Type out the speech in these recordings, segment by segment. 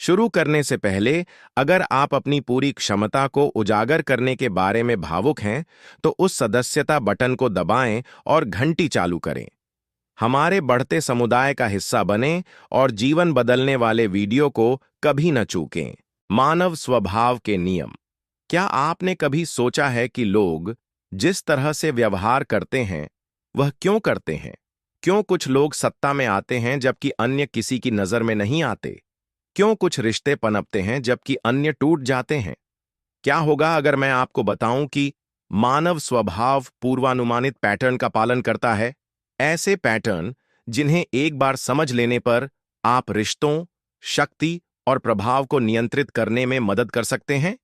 शुरू करने से पहले, अगर आप अपनी पूरी क्षमता को उजागर करने के बारे में भावुक हैं, तो उस सदस्यता बटन को दबाएं और घंटी चालू करें। हमारे बढ़ते समुदाय का हिस्सा बनें और जीवन बदलने वाले वीडियो को कभी न चूकें। मानव स्वभाव के नियम। क्या आपने कभी सोचा है कि लोग जिस तरह से व्यवहार करते हैं, वह क्यों करते हैं? क्यों कुछ लोग सत्ता में आते हैं जबकि अन्य किसी की नजर में नहीं आते? क्यों कुछ रिश्ते पनपते हैं जबकि अन्य टूट जाते हैं? क्या होगा अगर मैं आपको बताऊं कि मानव स्वभाव पूर्वानुमानित पैटर्न का पालन करता है? ऐसे पैटर्न जिन्हें एक बार समझ लेने पर आप रिश्तों, शक्ति और प्रभाव को नियंत्रित करने में मदद कर सकते हैं।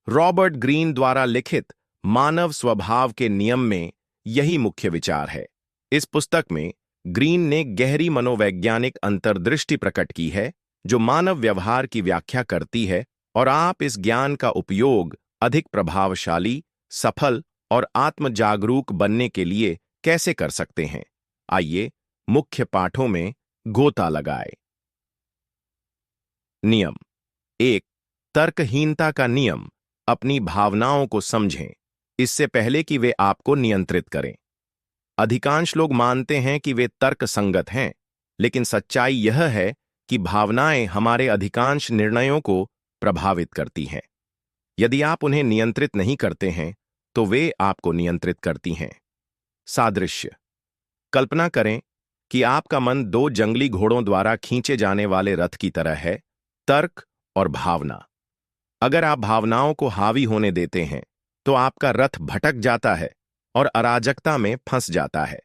रॉबर्ट ग्रीन द्वारा लिखित मानव स्वभाव के नियम में यही मुख्य विचार है। इस पुस्तक में ग्रीन ने गहरी मनोवैज्ञानिक अंतर्दृष्टि प्रकट की है, जो मानव व्यवहार की व्याख्या करती है, और आप इस ज्ञान का उपयोग अधिक प्रभावशाली, सफल और आत्मजागरूक बनने के लिए कैसे कर सकते हैं। आइए मुख्य पाठों में गोता लगाए। नियम 1। तर्कहीनता का नियम। अपनी भावनाओं को समझें, इससे पहले कि वे आपको नियंत्रित करें। अधिकांश लोग मानते हैं कि वे तर्कसंगत हैं, लेकिन सच्चाई यह है कि भावनाएं हमारे अधिकांश निर्णयों को प्रभावित करती हैं। यदि आप उन्हें नियंत्रित नहीं करते हैं, तो वे आपको नियंत्रित करती हैं। सादृश्य। कल्पना करें कि आपका मन दो जंगली घोड़ों द्वारा खींचे जाने वाले रथ की तरह है, तर्क और भावना। अगर आप भावनाओं को हावी होने देते हैं, तो आपका रथ भटक जाता है और अराजकता में फंस जाता है।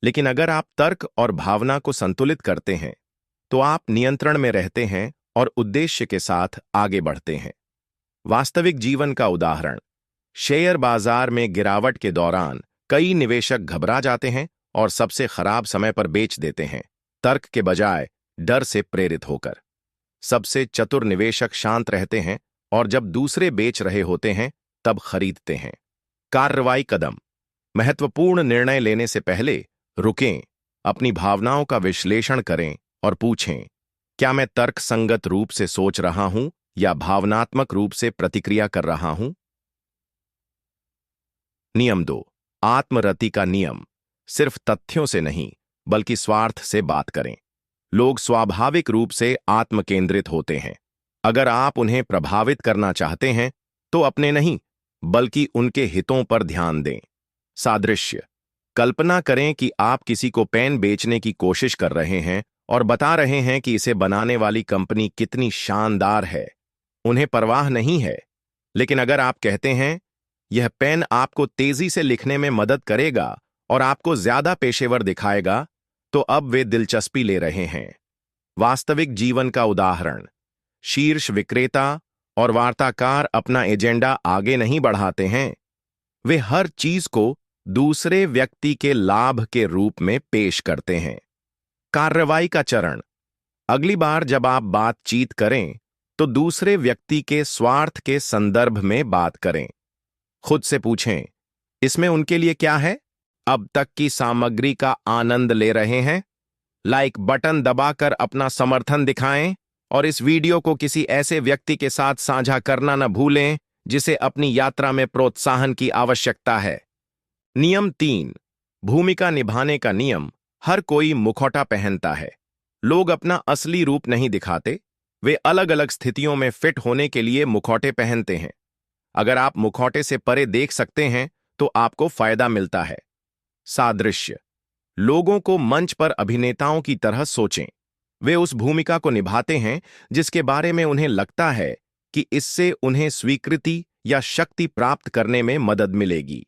लेकिन अगर आप तर्क और भावना को संतुलित करते हैं, तो आप नियंत्रण में रहते हैं और उद्देश्य के साथ आगे बढ़ते हैं। वास्तविक जीवन का उदाहरण। शेयर बाजार में गिरावट के दौरान कई निवेशक घबरा जाते हैं और सबसे खराब समय पर बेच देते हैं, तर्क के बजाय डर से प्रेरित होकर। सबसे चतुर निवेशक शांत रहते हैं और जब दूसरे बेच रहे होते हैं, तब खरीदते हैं। कार्रवाई कदम। महत्वपूर्ण निर्णय लेने से पहले रुकें, अपनी भावनाओं का विश्लेषण करें और पूछें, क्या मैं तर्कसंगत रूप से सोच रहा हूं या भावनात्मक रूप से प्रतिक्रिया कर रहा हूं? नियम 2। आत्मरति का नियम। सिर्फ तथ्यों से नहीं, बल्कि स्वार्थ से बात करें। लोग स्वाभाविक रूप से आत्मकेंद्रित होते हैं। अगर आप उन्हें प्रभावित करना चाहते हैं, तो अपने नहीं, बल्कि उनके हितों पर ध्यान दें। सादृश्य। कल्पना करें कि आप किसी को पेन बेचने की कोशिश कर रहे हैं और बता रहे हैं कि इसे बनाने वाली कंपनी कितनी शानदार है। उन्हें परवाह नहीं है। लेकिन अगर आप कहते हैं, यह पेन आपको तेजी से लिखने में मदद करेगा और आपको ज्यादा पेशेवर दिखाएगा, तो अब वे दिलचस्पी ले रहे हैं। वास्तविक जीवन का उदाहरण। शीर्ष विक्रेता और वार्ताकार अपना एजेंडा आगे नहीं बढ़ाते हैं। वे हर चीज को दूसरे व्यक्ति के लाभ के रूप में पेश करते हैं। कार्रवाई का चरण। अगली बार जब आप बातचीत करें, तो दूसरे व्यक्ति के स्वार्थ के संदर्भ में बात करें। खुद से पूछें, इसमें उनके लिए क्या है? अब तक की सामग्री का आनंद ले रहे हैं? लाइक बटन दबाकर अपना समर्थन दिखाएं और इस वीडियो को किसी ऐसे व्यक्ति के साथ साझा करना न भूलें जिसे अपनी यात्रा में प्रोत्साहन की आवश्यकता है। नियम 3। भूमिका निभाने का नियम। हर कोई मुखौटा पहनता है। लोग अपना असली रूप नहीं दिखाते। वे अलग अलग स्थितियों में फिट होने के लिए मुखौटे पहनते हैं। अगर आप मुखौटे से परे देख सकते हैं, तो आपको फायदा मिलता है। सादृश्य। लोगों को मंच पर अभिनेताओं की तरह सोचें। वे उस भूमिका को निभाते हैं जिसके बारे में उन्हें लगता है कि इससे उन्हें स्वीकृति या शक्ति प्राप्त करने में मदद मिलेगी।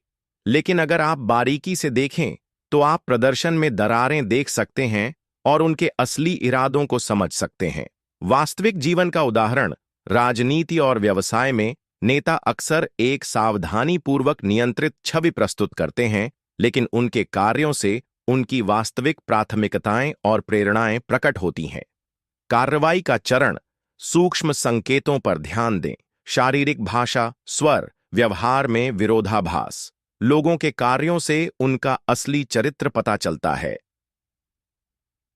लेकिन अगर आप बारीकी से देखें, तो आप प्रदर्शन में दरारें देख सकते हैं और उनके असली इरादों को समझ सकते हैं। वास्तविक जीवन का उदाहरण। राजनीति और व्यवसाय में नेता अक्सर एक सावधानीपूर्वक नियंत्रित छवि प्रस्तुत करते हैं, लेकिन उनके कार्यों से उनकी वास्तविक प्राथमिकताएं और प्रेरणाएं प्रकट होती हैं। कार्रवाई का चरण। सूक्ष्म संकेतों पर ध्यान दें। शारीरिक भाषा, स्वर, व्यवहार में विरोधाभास। लोगों के कार्यों से उनका असली चरित्र पता चलता है।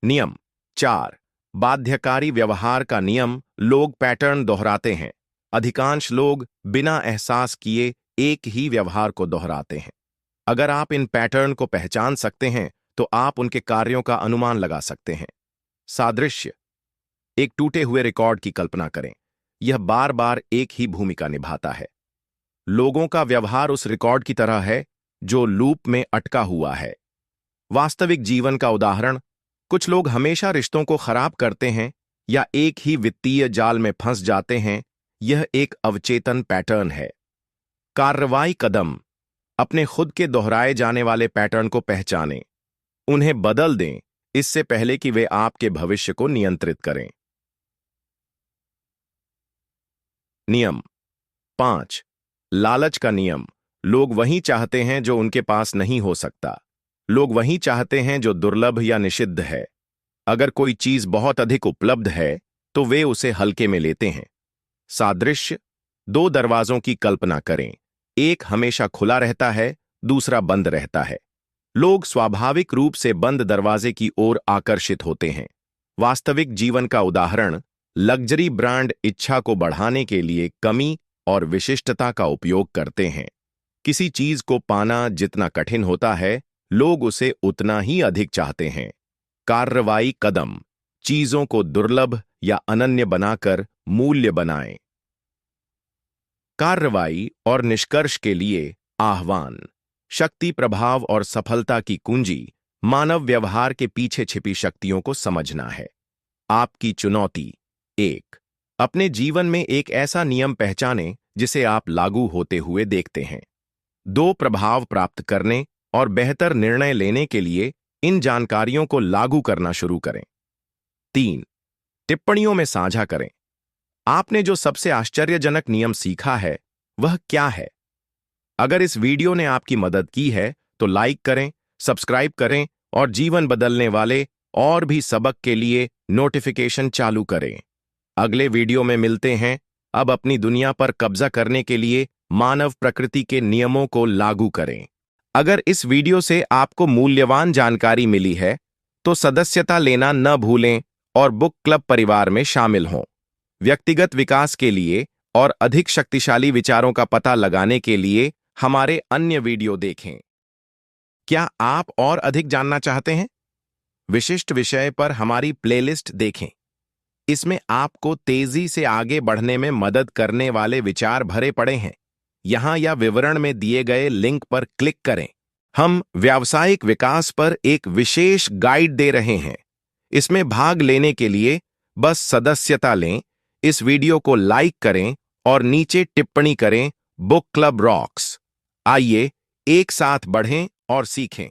नियम 4। बाध्यकारी व्यवहार का नियम, लोग पैटर्न दोहराते हैं। अधिकांश लोग बिना एहसास किए एक ही व्यवहार को दोहराते हैं। अगर आप इन पैटर्न को पहचान सकते हैं तो आप उनके कार्यों का अनुमान लगा सकते हैं। सादृश्य। एक टूटे हुए रिकॉर्ड की कल्पना करें। यह बार बार एक ही भूमिका निभाता है। लोगों का व्यवहार उस रिकॉर्ड की तरह है जो लूप में अटका हुआ है। वास्तविक जीवन का उदाहरण, कुछ लोग हमेशा रिश्तों को खराब करते हैं या एक ही वित्तीय जाल में फंस जाते हैं। यह एक अवचेतन पैटर्न है। कार्रवाई कदम। अपने खुद के दोहराए जाने वाले पैटर्न को पहचानें। उन्हें बदल दें इससे पहले कि वे आपके भविष्य को नियंत्रित करें। नियम 5। लालच का नियम। लोग वही चाहते हैं जो उनके पास नहीं हो सकता। लोग वही चाहते हैं जो दुर्लभ या निषिद्ध है। अगर कोई चीज बहुत अधिक उपलब्ध है तो वे उसे हल्के में लेते हैं। सादृश्य। दो दरवाजों की कल्पना करें। एक हमेशा खुला रहता है, दूसरा बंद रहता है। लोग स्वाभाविक रूप से बंद दरवाजे की ओर आकर्षित होते हैं। वास्तविक जीवन का उदाहरण, लग्जरी ब्रांड इच्छा को बढ़ाने के लिए कमी और विशिष्टता का उपयोग करते हैं। किसी चीज को पाना जितना कठिन होता है, लोग उसे उतना ही अधिक चाहते हैं। कार्रवाई कदम। चीजों को दुर्लभ या अनन्य बनाकर मूल्य बनाएं। कार्रवाई और निष्कर्ष के लिए आह्वान। शक्ति, प्रभाव और सफलता की कुंजी मानव व्यवहार के पीछे छिपी शक्तियों को समझना है। आपकी चुनौती। 1। अपने जीवन में एक ऐसा नियम पहचानें जिसे आप लागू होते हुए देखते हैं। 2। प्रभाव प्राप्त करने और बेहतर निर्णय लेने के लिए इन जानकारियों को लागू करना शुरू करें। 3। टिप्पणियों में साझा करें। आपने जो सबसे आश्चर्यजनक नियम सीखा है वह क्या है? अगर इस वीडियो ने आपकी मदद की है तो लाइक करें, सब्सक्राइब करें और जीवन बदलने वाले और भी सबक के लिए नोटिफिकेशन चालू करें। अगले वीडियो में मिलते हैं। अब अपनी दुनिया पर कब्जा करने के लिए मानव प्रकृति के नियमों को लागू करें। अगर इस वीडियो से आपको मूल्यवान जानकारी मिली है तो सदस्यता लेना न भूलें और बुक क्लब परिवार में शामिल हों। व्यक्तिगत विकास के लिए और अधिक शक्तिशाली विचारों का पता लगाने के लिए हमारे अन्य वीडियो देखें। क्या आप और अधिक जानना चाहते हैं? विशिष्ट विषय पर हमारी प्लेलिस्ट देखें। इसमें आपको तेजी से आगे बढ़ने में मदद करने वाले विचार भरे पड़े हैं। यहां या विवरण में दिए गए लिंक पर क्लिक करें। हम व्यावसायिक विकास पर एक विशेष गाइड दे रहे हैं। इसमें भाग लेने के लिए बस सदस्यता लें, इस वीडियो को लाइक करें और नीचे टिप्पणी करें, बुक क्लब रॉक्स। आइए एक साथ बढ़ें और सीखें।